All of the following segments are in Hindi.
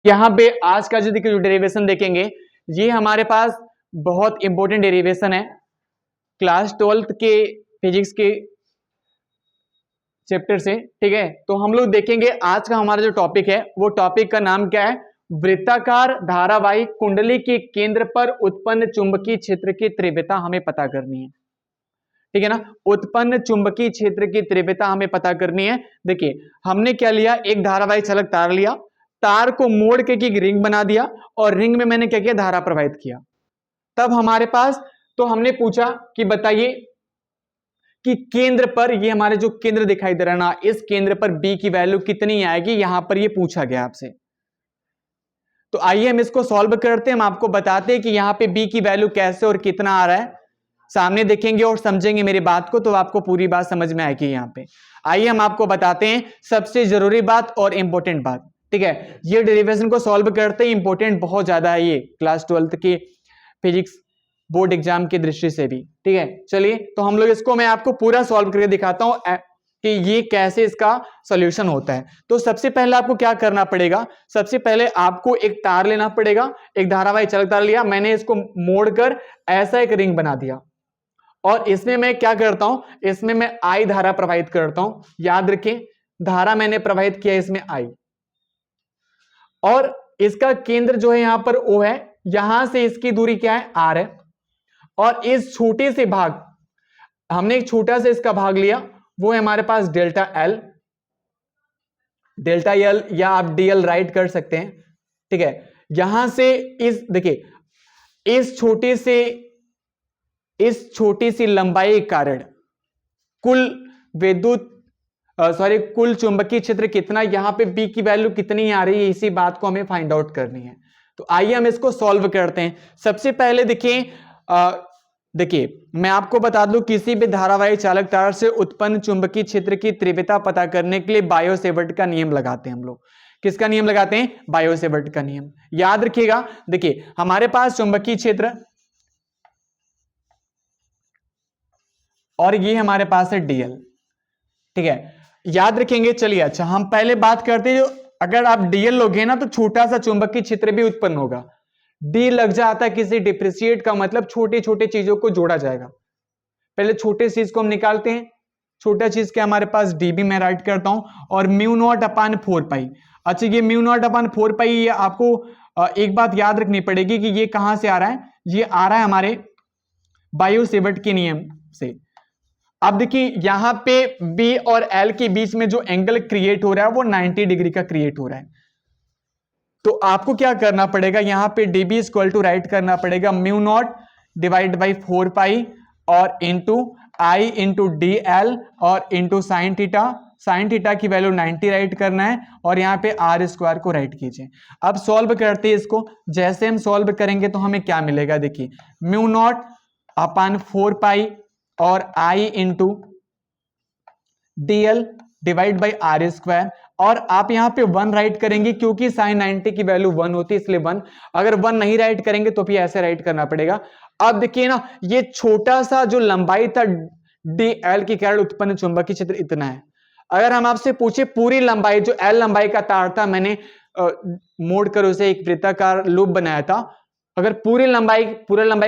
यहाँ पे आज का जो देखिए जो डेरिवेशन देखेंगे, ये हमारे पास बहुत इंपॉर्टेंट डेरिवेशन है क्लास 12th के फिजिक्स के चैप्टर से। ठीक है, तो हम लोग देखेंगे आज का हमारा जो टॉपिक है वो टॉपिक का नाम क्या है, वृत्ताकार धारावाही कुंडली के केंद्र पर उत्पन्न चुंबकीय क्षेत्र की तीव्रता हमें पता करनी है। ठीक है ना, उत्पन्न चुंबकीय क्षेत्र की तीव्रता हमें पता करनी है। देखिए हमने क्या लिया, एक धारावाही चालक तार लिया, तार को मोड़ के एक रिंग बना दिया और रिंग में मैंने क्या किया, धारा प्रवाहित किया। तब हमारे पास तो हमने पूछा कि बताइए कि केंद्र पर, ये हमारे जो केंद्र दिखाई दे रहा है ना, इस केंद्र पर बी की वैल्यू कितनी आएगी, यहां पर ये पूछा गया आपसे। तो आइए हम इसको सॉल्व करते हैं, हम आपको बताते हैं कि यहां पे बी की वैल्यू कैसे और कितना आ रहा है। सामने देखेंगे और समझेंगे मेरी बात को तो आपको पूरी बात समझ में आएगी। यहां पे आइए हम आपको बताते हैं सबसे जरूरी बात और इंपॉर्टेंट बात। ठीक है, ये डेरिवेशन को सॉल्व करते हैं, इंपॉर्टेंट बहुत ज्यादा है ये क्लास 12th की फिजिक्स बोर्ड एग्जाम की दृष्टि से भी। ठीक है, चलिए तो हम लोग इसको मैं आपको पूरा सॉल्व करके दिखाता हूं कि ये कैसे इसका सॉल्यूशन होता है। तो सबसे पहले आपको क्या करना पड़ेगा, सबसे पहले आपको एक तार लेना पड़ेगा, एक धारावाही चालक तार लिया, मैंने इसको मोड़कर ऐसा एक रिंग बना दिया और इसमें मैं क्या करता हूं, इसमें मैं आई धारा प्रवाहित करता हूं। याद रखें, धारा मैंने प्रवाहित किया इसमें आई, और इसका केंद्र जो है यहां पर O है, यहां से इसकी दूरी क्या है, R है। और इस छोटे से भाग, हमने एक छोटा सा इसका भाग लिया, वो है हमारे पास डेल्टा L, डेल्टा L या आप DL राइट कर सकते हैं। ठीक है, यहां से इस देखिए इस छोटी सी लंबाई के कारण कुल चुंबकीय क्षेत्र कितना, यहां पे बी की वैल्यू कितनी आ रही है, इसी बात को हमें फाइंड आउट करनी है। तो आइए हम इसको सॉल्व करते हैं। सबसे पहले देखिए मैं आपको बता दूं, किसी भी धारावाही चालक तार से उत्पन्न चुंबकीय क्षेत्र की तीव्रता पता करने के लिए बायो-सेवर्ट का नियम लगाते हैं हम लोग। किसका नियम लगाते हैं, बायो-सेवर्ट का नियम। याद रखिएगा, देखिए हमारे पास चुंबकीय क्षेत्र और ये हमारे पास है DL। ठीक है, याद रखेंगे। चलिए अच्छा, हम पहले बात करते हैं, जो अगर आप DL लोगे ना तो छोटा सा चुंबकीय क्षेत्र भी उत्पन्न होगा। डी लग जाता है किसी डिप्रिशिएट का मतलब छोटे छोटे चीजों को जोड़ा जाएगा। पहले छोटे चीज को हम निकालते हैं, छोटा चीज क्या हमारे पास DB में राइट करता हूं, और म्यू नॉट अपान 4 पाई। अच्छा, ये म्यू नॉट अपान 4 पाई, ये आपको एक बात याद रखनी पड़ेगी कि ये कहां से आ रहा है, ये आ रहा है हमारे बायो-सेवर्ट के नियम से। अब देखिए यहां पे बी और एल के बीच में जो एंगल क्रिएट हो रहा है वो 90 डिग्री का क्रिएट हो रहा है। तो आपको क्या करना पड़ेगा, यहां पे DB इक्वल टू राइट करना पड़ेगा mu naught divide by 4 pi और इंटू आई इंटू DL और into sine theta. Sine theta की वैल्यू 90 राइट करना है और यहां पे R स्क्वायर को राइट कीजिए। अब सॉल्व करते हैं इसको। जैसे हम सॉल्व करेंगे तो हमें क्या मिलेगा, देखिए म्यू नॉट अपान 4 पाई और I into DL divide by R square, और आप यहां पे 1 राइट करेंगे क्योंकि साइन 90 की वैल्यू 1 होती है, इसलिए 1। अगर 1 नहीं राइट करेंगे तो फिर ऐसे राइट करना पड़ेगा। अब देखिए ना, ये छोटा सा जो लंबाई था DL के कारण उत्पन्न चुंबकीय क्षेत्र इतना है। अगर हम आपसे पूछे पूरी लंबाई, जो L लंबाई का तार था, मैंने मोड़ कर उसे एक वृत्ताकार लूप बनाया था, अगर पूरा लंबाई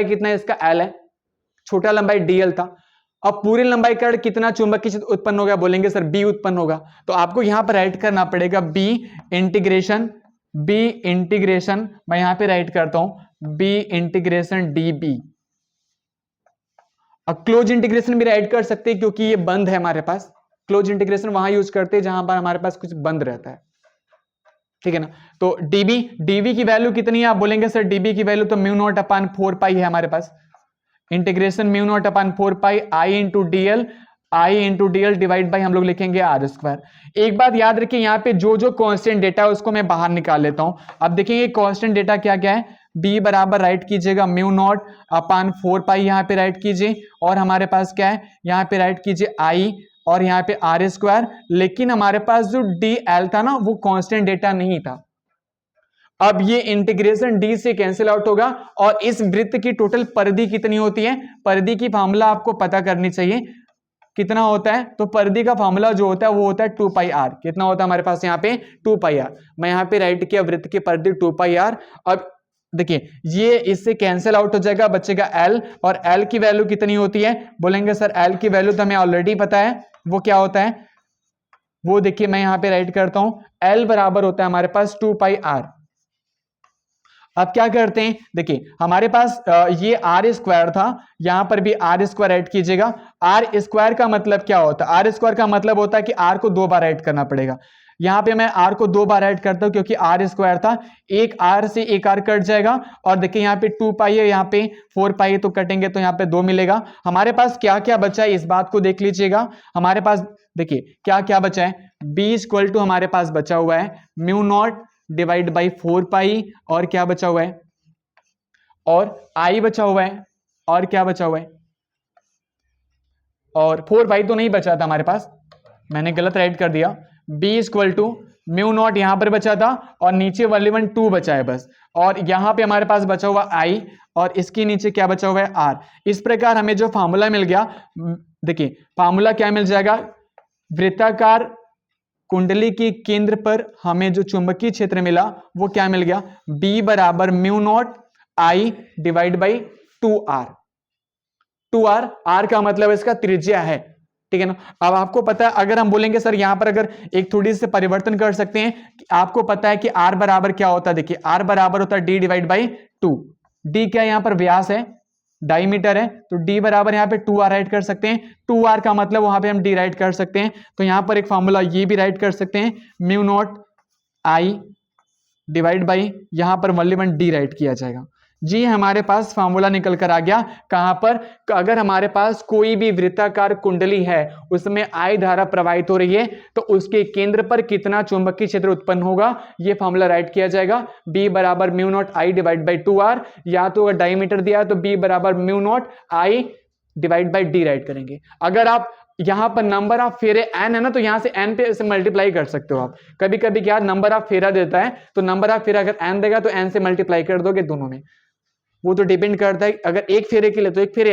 कितना है, इसका L है, छोटा लंबाई DL था। अब पूरी लंबाई का कितना चुंबकीय क्षेत्र उत्पन्न होगा, बोलेंगे सर B उत्पन्न होगा। तो आपको यहां पर राइट करना पड़ेगा B इंटीग्रेशन मैं यहां पे राइट करता हूं B इंटीग्रेशन DB। अब क्लोज इंटीग्रेशन भी राइट कर सकते हैं क्योंकि ये बंद है हमारे पास। क्लोज इंटीग्रेशन वहां यूज करते हैं जहां पर हमारे पास कुछ बंद रहता है। ठीक है ना, तो DB की वैल्यू कितनी है, आप बोलेंगे सर DB की वैल्यू तो म्यू नॉट अपान 4 पाई है हमारे पास। Integration mu not upon 4 pi I into DL divide by हम लोग लिखेंगे R स्क्वायर। एक बात याद रखिए, यहाँ पे जो जो कांस्टेंट डेटा है उसको मैं बाहर निकाल लेता हूं। अब देखेंगे कांस्टेंट डेटा क्या क्या है। B बराबर राइट कीजिएगा म्यू नॉट अपान 4 पाई, यहाँ पे राइट कीजिए, और हमारे पास क्या है, यहाँ पे राइट कीजिए I और यहाँ पे R स्क्वायर। लेकिन हमारे पास जो DL था ना, वो कांस्टेंट डेटा नहीं था। अब ये इंटीग्रेशन D से कैंसिल आउट होगा, और इस वृत्त की टोटल परिधि कितनी होती है, परिधि की फॉर्मूला आपको पता करनी चाहिए। कितना होता है, तो परिधि का फॉर्मूला जो होता है वो होता है 2 पाई आर। कितना होता है हमारे पास यहाँ पे 2 पाई आर। मैं यहाँ पे राइट किया वृत्त की परिधि 2 पाई आर। अब देखिए ये इससे कैंसिल आउट हो जाएगा, बचेगा एल, और एल की वैल्यू कितनी होती है, बोलेंगे सर एल की वैल्यू तो हमें ऑलरेडी पता है, वो क्या होता है, वो देखिए मैं यहाँ पे राइट करता हूं, एल बराबर होता है हमारे पास 2 पाई आर। अब क्या करते हैं, देखिए हमारे पास ये आर स्क्वायर था, यहां पर भी आर स्क्वायर ऐड कीजिएगा। आर स्क्वायर का मतलब क्या होता है, आर स्क्वायर का मतलब होता है कि आर को 2 बार ऐड करना पड़ेगा। यहां पे मैं आर को 2 बार ऐड करता हूं क्योंकि आर स्क्वायर था, एक आर से एक आर कट जाएगा, और देखिए यहाँ पे 2 पाई है, यहाँ पे 4 पाई है, तो कटेंगे तो यहाँ पे 2 मिलेगा। हमारे पास क्या क्या बचा है इस बात को देख लीजिएगा। हमारे पास देखिए क्या क्या बचा है, बी इक्वल टू हमारे पास बचा हुआ है mu naught divide by 4 pi, और क्या बचा हुआ है, और आई बचा हुआ है, और क्या बचा हुआ है, और 4 पाई तो नहीं बचा था हमारे पास, मैंने गलत राइट कर दिया। B equal to mu not यहां पर बचा था, और नीचे वाली 2 बचा है बस, और यहां पे हमारे पास बचा हुआ आई, और इसके नीचे क्या बचा हुआ है आर। इस प्रकार हमें जो फार्मूला मिल गया, देखिए फार्मूला क्या मिल जाएगा, वृत्ताकार कुंडली के केंद्र पर हमें जो चुंबकीय क्षेत्र मिला वो क्या मिल गया, B बराबर mu not I divide by 2R। 2R, R का मतलब इसका त्रिज्या है, ठीक है ना। अब आपको पता है, अगर हम बोलेंगे सर यहां पर अगर एक थोड़ी से परिवर्तन कर सकते हैं, कि आपको पता है कि R बराबर क्या होता है, देखिए R बराबर होता है D डिवाइड बाई 2। D क्या यहां पर व्यास है, डायमीटर है, तो D बराबर यहां पे 2R राइट कर सकते हैं। 2R का मतलब वहां पे हम D राइट कर सकते हैं, तो यहां पर एक फॉर्मूला ये भी राइट कर सकते हैं, mu not I divide by यहां पर वॉल्यूम D राइट किया जाएगा। जी हमारे पास फार्मूला निकल कर आ गया, कहां पर, अगर हमारे पास कोई भी वृत्ताकार कुंडली है, उसमें आई धारा प्रवाहित हो रही है, तो उसके केंद्र पर कितना चुंबकीय क्षेत्र उत्पन्न होगा, यह फार्मूला राइट किया जाएगा। B बराबर mu not I divide by 2R, या तो अगर डायमीटर दिया है तो B बराबर mu not I divide by D right करेंगे। अगर आप यहां पर नंबर ऑफ फेरे n है ना, तो यहां से n पे से मल्टीप्लाई कर सकते हो आप। कभी कभी क्या नंबर ऑफ फेरा देता है, तो नंबर ऑफ फेरा अगर n देगा तो n से मल्टीप्लाई कर दोगे दोनों में, वो तो डिपेंड करता है। अगर एक फेरे के लिए तो एक फेरे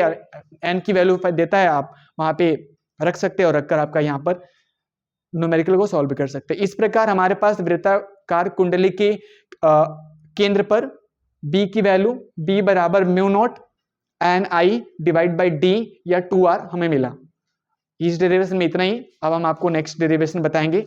n की वैल्यू देता है, आप वहां पे रख सकते हो, रखकर आपका यहां पर न्यूमेरिकल को सॉल्व कर सकते हैं। इस प्रकार हमारे पास वृत्ताकार कुंडली के केंद्र पर B की वैल्यू B बराबर mu not an I divide by D या 2R हमें मिला। इस डेरिवेशन में इतना ही। अब हम आपको नेक्स्ट डेरिवेशन बताएंगे।